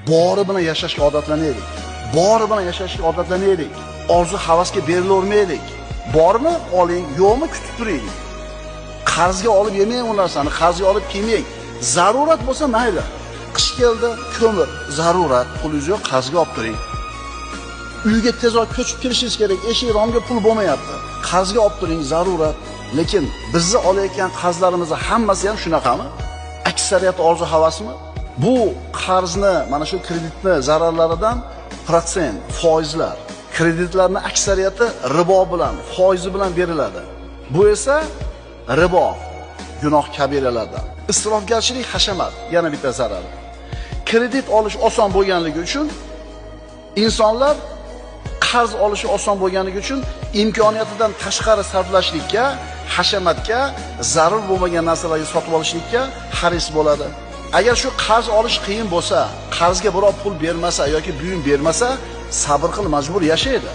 bori bilan yashashga odatlanaylik. Bori bilan yashashga odatlanaylik. Orzu havasga berilavermaylik. Bormi oling, yo'qmi kutib turaylik. Qarzga olib yemang u narsani, qarzga olib kiymang. Zarurat bo'lsa mayli. Qish keldi, ko'mir, zarurat, pulingiz yo'q, qarzga olib turing. Uyga tezroq ko'chib kirishingiz kerak, eshik romga pul bo'lmayapti. Qarzga olib turing, zarurat. Lekin bizni olayotgan qarzlarimizni hammasi ham shunaqami? Aksariyat orzu havasmi? Bu qarzni, mana shu kreditni zararlaridan protsent, foizlar. Kreditlarning aksariyati ribo bilan, foizi bilan beriladi. Bu esa ribo, gunoh kabiralardan. Isrofgarchilik, hashamat yana bitta zarari. Kredit olish oson bo'lganligi uchun insonlar qarz olishi oson bo'lganligi uchun imkoniyatidan tashqari sarflashlikka, hashamatga, zarur bo'lmagan narsalarni sotib olishlikka haris bo'ladi. Agar shu qarz olish qiyin bo'lsa, qarzga birov pul bermasa yoki buyum bermasa, sabr qil, majbur yashaydi.